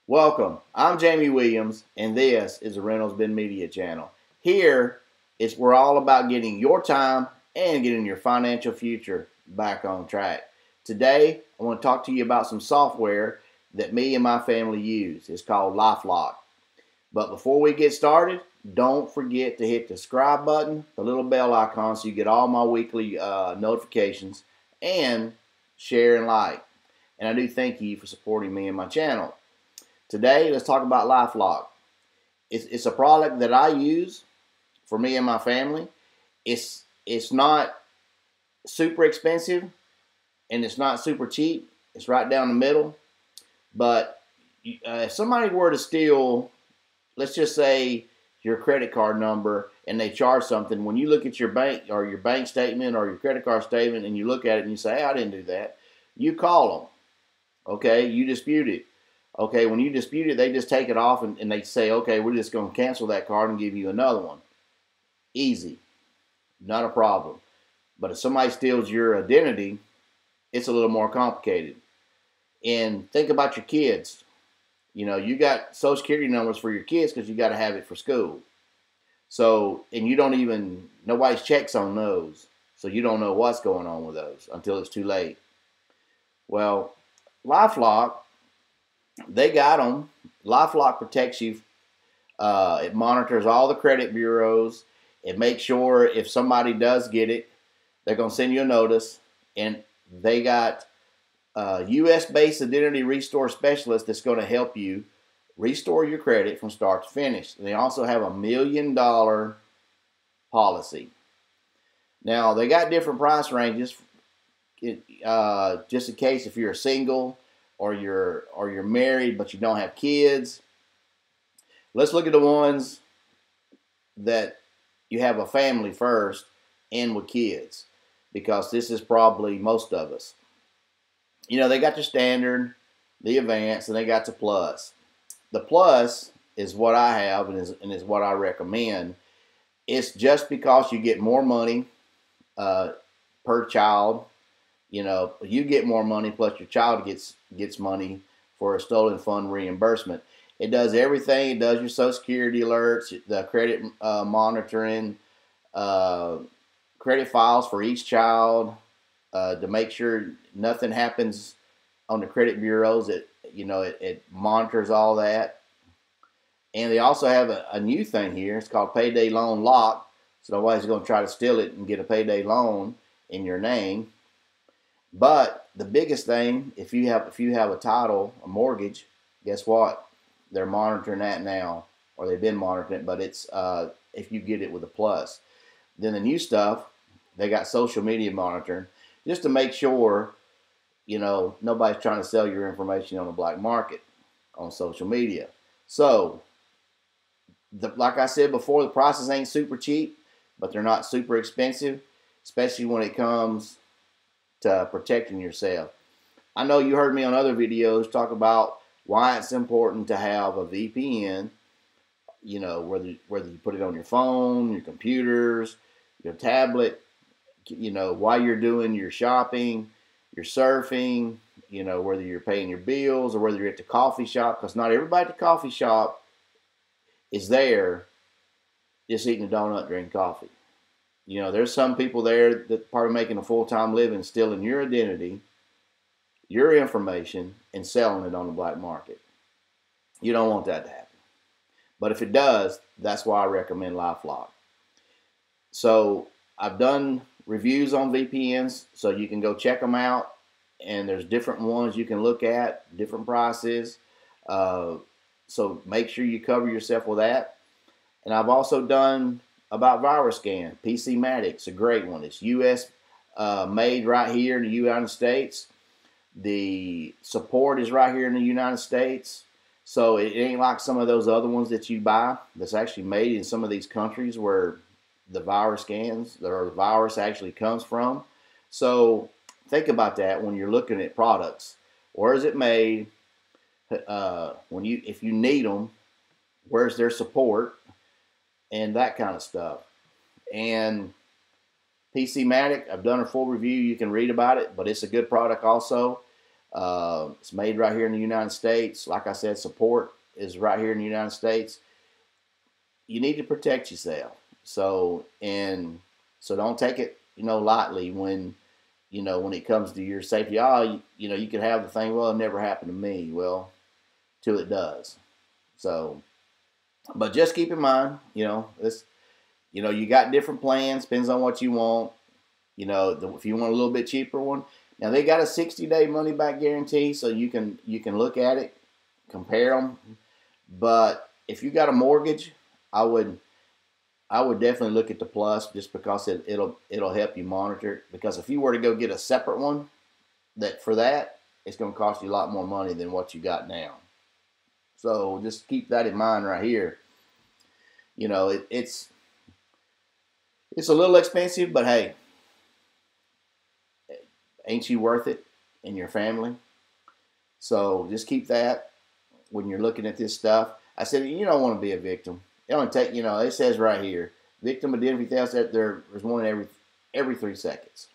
Welcome. I'm Jamie Williams, and this is the RiddlesBendMedia channel. Here is we're all about getting your time and getting your financial future back on track. Today, I want to talk to you about some software that me and my family use. It's called LifeLock. But before we get started, don't forget to hit the subscribe button, the little bell icon, so you get all my weekly notifications, and share and like. And I do thank you for supporting me and my channel. Today, let's talk about LifeLock. It's a product that I use for me and my family. It's not super expensive, and it's not super cheap. It's right down the middle. But if somebody were to steal, let's just say, your credit card number, and they charge something, when you look at your bank or your bank statement or your credit card statement, and you look at it and you say, hey, I didn't do that, you call them. Okay, you dispute it. Okay, when you dispute it, they just take it off and they say, okay, we're just going to cancel that card and give you another one. Easy. Not a problem. But if somebody steals your identity, it's a little more complicated. And think about your kids. You know, you got Social Security numbers for your kids because you got to have it for school. So, and you don't even, nobody's checks on those. So you don't know what's going on with those until it's too late. Well, LifeLock, they got them. LifeLock protects you. It monitors all the credit bureaus. It makes sure if somebody does get it, they're going to send you a notice. And they got a U.S.-based identity restore specialist that's going to help you restore your credit from start to finish. And they also have $1 million policy. Now, they got different price ranges. Just in case if you're single or you're married but you don't have kids. Let's look at the ones that you have a family first and with kids, because this is probably most of us. You know, they got the standard, the advanced, and they got the plus. The plus is what I have and is what I recommend. It's just because you get more money per child. You know, you get more money, plus your child gets money for a stolen fund reimbursement. It does everything. It does your Social Security alerts, the credit monitoring, credit files for each child to make sure nothing happens on the credit bureaus. It monitors all that. And they also have a new thing here. It's called Payday Loan Lock. So nobody's going to try to steal it and get a payday loan in your name. But the biggest thing, if you have a title, a mortgage, guess what? They're monitoring that now, or they've been monitoring it. But it's if you get it with a plus. Then the new stuff, they got social media monitoring, just to make sure, you know, nobody's trying to sell your information on the black market on social media. So, like I said before, the prices ain't super cheap, but they're not super expensive, especially when it comes to protecting yourself. I know you heard me on other videos talk about why it's important to have a VPN. You know, whether you put it on your phone, your computers, your tablet, you know, while you're doing your shopping, your surfing, you know, whether you're paying your bills or whether you're at the coffee shop, because not everybody at the coffee shop is there just eating a donut, drinking coffee. You know, there's some people there that part of making a full-time living stealing your identity, your information, and selling it on the black market. You don't want that to happen. But if it does, that's why I recommend LifeLock. So I've done reviews on VPNs, so you can go check them out. And there's different ones you can look at, different prices. So make sure you cover yourself with that. And I've also done about virus scan. PCmatic's a great one. It's U.S. Made right here in the United States. The support is right here in the United States. So it ain't like some of those other ones that you buy that's actually made in some of these countries where the virus scans or the virus actually comes from. So think about that when you're looking at products. Where is it made? If you need them, where's their support? And that kind of stuff. And PCmatic, I've done a full review. You can read about it, but it's a good product also. It's made right here in the United States. Like I said, support is right here in the United States. You need to protect yourself. So don't take it, lightly when, when it comes to your safety. You could have the thing, well, it never happened to me. Well, till it does. So, but just keep in mind, this, you got different plans. Depends on what you want. If you want a little bit cheaper one, now they got a 60-day money back guarantee, so you can look at it, compare them. But if you got a mortgage, I would definitely look at the Plus, just because it'll help you monitor it. Because if you were to go get a separate one, it's going to cost you a lot more money than what you got now. So just keep that in mind right here. It's a little expensive, but hey, ain't you worth it and your family? So just keep that when you're looking at this stuff. I said, you don't want to be a victim. It only take, it says right here, victim identity theft, there's one every 3 seconds.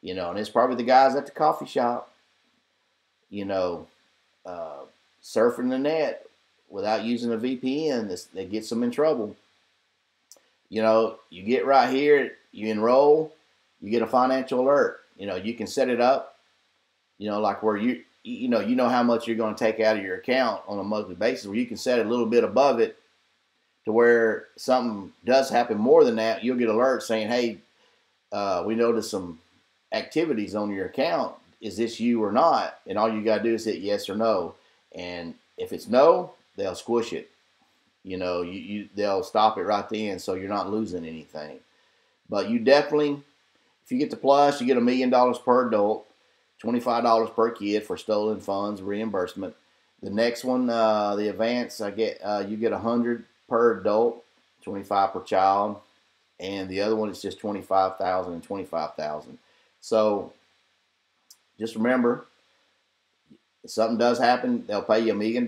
And it's probably the guys at the coffee shop, surfing the net without using a VPN. That gets them in trouble. You get right here, you enroll, you get a financial alert. You can set it up, like where you know how much you're going to take out of your account on a monthly basis, where you can set it a little bit above it, to where something does happen more than that, you'll get alerts saying, hey, we noticed some activities on your account. Is this you or not? And all you got to do is hit yes or no. And if it's no, they'll squish it. They'll stop it right then, so you're not losing anything. But you definitely, if you get the Plus, you get $1 million per adult, $25 per kid for stolen funds reimbursement. The next one, the Advance, you get $100 per adult, $25 per child, and the other one is just $25,000 and $25,000. So just remember, if something does happen, they'll pay you $1 million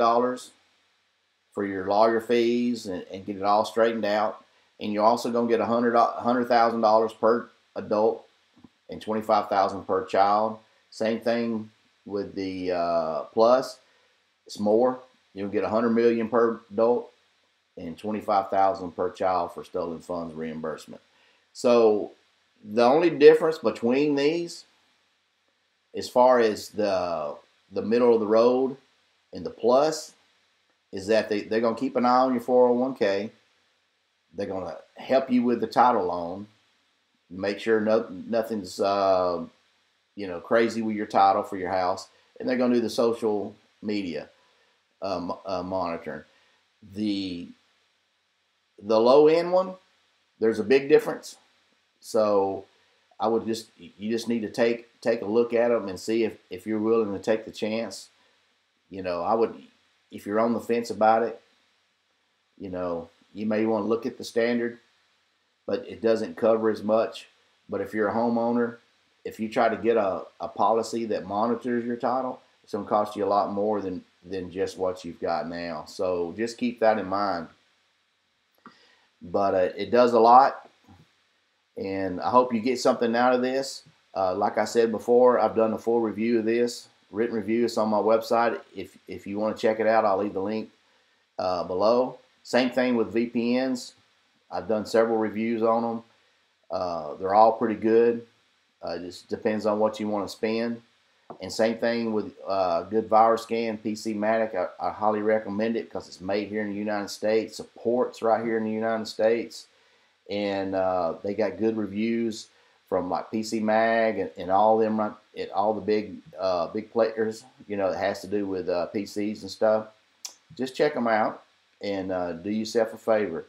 for your lawyer fees and get it all straightened out. And you're also going to get $100,000 per adult and $25,000 per child. Same thing with the Plus. It's more. You'll get $100 million per adult and $25,000 per child for stolen funds reimbursement. So the only difference between these, as far as the middle of the road and the Plus, is that they're going to keep an eye on your 401k. They're going to help you with the title loan, make sure nothing's crazy with your title for your house, and they're going to do the social media monitoring. The low end one, there's a big difference. So you just need to take a look at them and see if you're willing to take the chance. If you're on the fence about it, you may want to look at the standard, but it doesn't cover as much. But if you're a homeowner, if you try to get a policy that monitors your title, it's going to cost you a lot more than just what you've got now. So just keep that in mind. But it does a lot, and I hope you get something out of this. Like I said before, I've done a full review of this, written review. It's on my website. If you want to check it out, I'll leave the link below. Same thing with VPNs. I've done several reviews on them. They're all pretty good. It just depends on what you want to spend. And same thing with good virus scan, PCmatic. I highly recommend it because it's made here in the United States, supports right here in the United States, and they got good reviews from like PCMag and all them, all the big players. It has to do with PCs and stuff. Just check them out and do yourself a favor.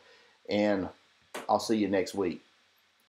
And I'll see you next week.